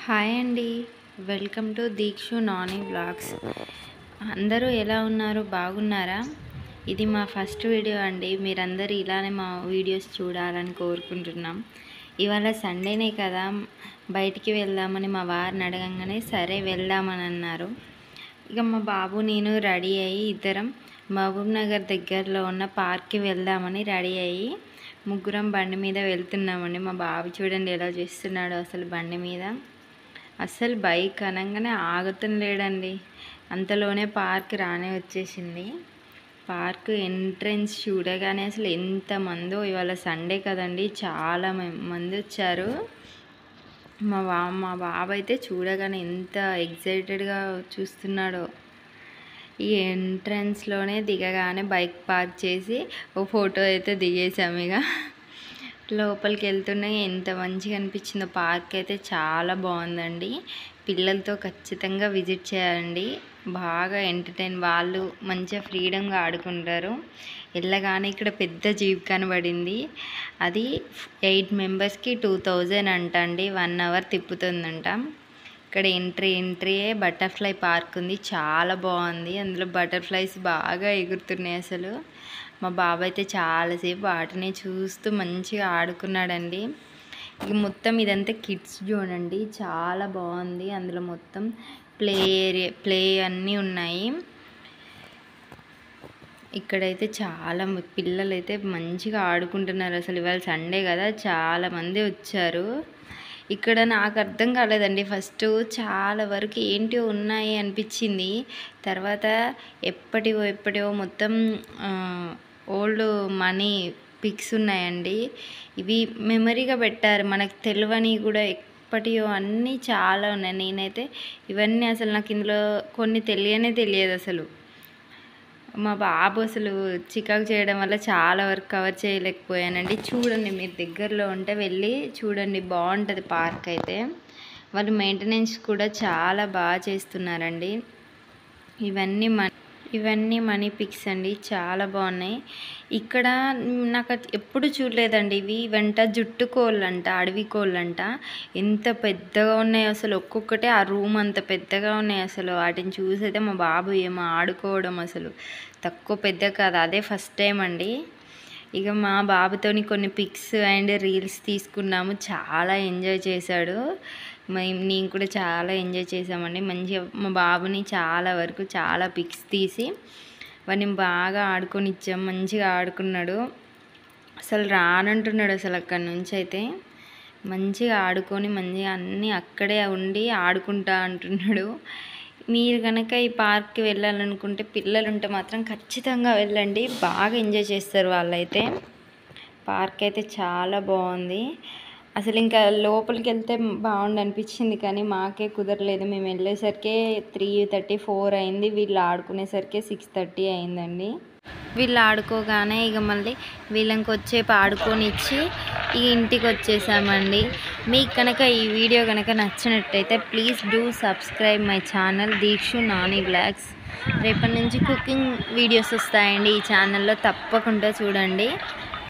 Hi అండి. Welcome to Deekshu Nani vlogs. అందరూ ఎలా ఉన్నారు? బాగున్నారా? ఇది మా ఫస్ట్ వీడియో అండి. మీరందరూ ఇలానే మా వీడియోస్ చూడాలని కోరుకుంటున్నాం. ఇవాళ సండేనే కదా, బయటికి వెళ్దామని మా వారిని అడగంగానే సరే వెళ్దామని అన్నారు. ఇక మా బాబు నేను రెడీ అయ్యి ఇద్దరం మహబూబ్ నగర్ దగ్గరలో ఉన్న పార్క్కి వెళ్దామని రెడీ అయ్యి ముగ్గురం బండి మీద వెళ్తున్నామండి. మా బాబు చూడండి ఎలా చేస్తున్నాడో అసలు బండి మీద. అస్సలు బైక్ అనగానే ఆగుతం లేడండి. అంతలోనే పార్క్ రానే వచ్చేసింది. పార్క్ ఎంట్రన్స్ చూడగానే అసలు ఎంతమందో, ఇవాళ సండే కదండి, చాలా మంది వచ్చారు. మా బాబు అయితే చూడగానే ఎంత ఎగ్జైటెడ్గా చూస్తున్నాడో. ఈ ఎంట్రన్స్లోనే దిగగానే బైక్ పార్క్ చేసి ఓ ఫోటో అయితే దిగేసాము. ఇక లోపలికి వెళ్తూనే ఎంత మంచిగా అనిపించిందో. పార్క్ అయితే చాలా బాగుందండి. పిల్లలతో ఖచ్చితంగా విజిట్ చేయాలండి. బాగా ఎంటర్టైన్, వాళ్ళు మంచిగా ఫ్రీడంగా ఆడుకుంటారు. వెళ్ళగానే ఇక్కడ పెద్ద జీప్ కనబడింది. అది 8 మెంబర్స్కి 2000 అంట అండి. 1 అవర్ తిప్పుతుందంట. ఇక్కడ ఎంట్రీయే బటర్ఫ్లై పార్క్ ఉంది. చాలా బాగుంది. అందులో బటర్ఫ్లైస్ బాగా ఎగురుతున్నాయి అసలు. మా బాబు అయితే చాలాసేపు వాటిని చూస్తూ మంచిగా ఆడుకున్నాడండి. ఇక మొత్తం ఇదంతా కిడ్స్ జోన్ అండి. చాలా బాగుంది. అందులో మొత్తం ప్లే అన్నీ ఉన్నాయి. ఇక్కడైతే చాలా పిల్లలు అయితే మంచిగా ఆడుకుంటున్నారు. అసలు ఇవాళ సండే కదా, చాలామంది వచ్చారు. ఇక్కడ నాకు అర్థం కాలేదండి ఫస్ట్. చాలా వరకు ఏంటో ఉన్నాయి అనిపించింది. తర్వాత ఎప్పటివో మొత్తం ఓల్డ్ మనీ పిక్స్ ఉన్నాయండి. ఇవి మెమరీగా పెట్టారు. మనకు తెలియని కూడా ఎప్పటివో అన్నీ చాలా ఉన్నాయి. నేనైతే ఇవన్నీ అసలు నాకు ఇందులో కొన్ని తెలియదు అసలు. మా బాబు అసలు చికాకు చేయడం వల్ల చాలా వరకు కవర్ చేయలేకపోయానండి. చూడండి, మీరు దగ్గరలో ఉంటే వెళ్ళి చూడండి, బాగుంటుంది పార్క్ అయితే. వాళ్ళు మెయింటెనెన్స్ కూడా చాలా బాగా చేస్తున్నారండి. ఇవన్నీ మనీ పిక్స్ అండి, చాలా బాగున్నాయి. ఇక్కడ నాకు ఎప్పుడు చూడలేదండి. ఇవంట జుట్టు కోళ్ళంట, అడవి కోళ్ళంట. ఎంత పెద్దగా ఉన్నాయి అసలు. ఒక్కొక్కటే ఆ రూమ్ అంత పెద్దగా ఉన్నాయి అసలు. వాటిని చూసైతే మా బాబు ఏమో ఆడుకోవడం అసలు తక్కువ పెద్ద కాదు. అదే ఫస్ట్ టైం అండి. ఇక మా బాబుతోని కొన్ని పిక్స్ అండ్ రీల్స్ తీసుకున్నాము. చాలా ఎంజాయ్ చేశాడు. నేను కూడా చాలా ఎంజాయ్ చేసామండి. మంచిగా మా బాబుని చాలా పిక్స్ తీసి వాడిని బాగా ఆడుకొనిచ్చాం. మంచిగా ఆడుకున్నాడు. అసలు రానంటున్నాడు అసలు. అక్కడి నుంచి అయితే మంచిగా ఆడుకొని మంచిగా అన్నీ అక్కడే ఉండి ఆడుకుంటా అంటున్నాడు. మీరు కనుక ఈ పార్క్కి వెళ్ళాలనుకుంటే పిల్లలు ఉంటే మాత్రం ఖచ్చితంగా వెళ్ళండి. బాగా ఎంజాయ్ చేస్తారు వాళ్ళైతే. పార్క్ అయితే చాలా బాగుంది. అసలు ఇంకా లోపలికి వెళ్తే బాగుండు అనిపించింది, కానీ మాకే కుదరలేదు. మేము వెళ్ళేసరికి 3:34 అయింది. వీళ్ళు ఆడుకునేసరికి 6:30 అయిందండి. వీళ్ళు ఆడుకోగానే ఇక మళ్ళీ వీళ్ళకి వచ్చేపు ఆడుకొనిచ్చి ఇక ఇంటికి వచ్చేసామండి. మీకు కనుక ఈ వీడియో కనుక నచ్చినట్టయితే please do subscribe my channel Deekshu Nani vlogs. రేపటి నుంచి కుకింగ్ వీడియోస్ వస్తాయండి ఈ ఛానల్లో, తప్పకుండా చూడండి.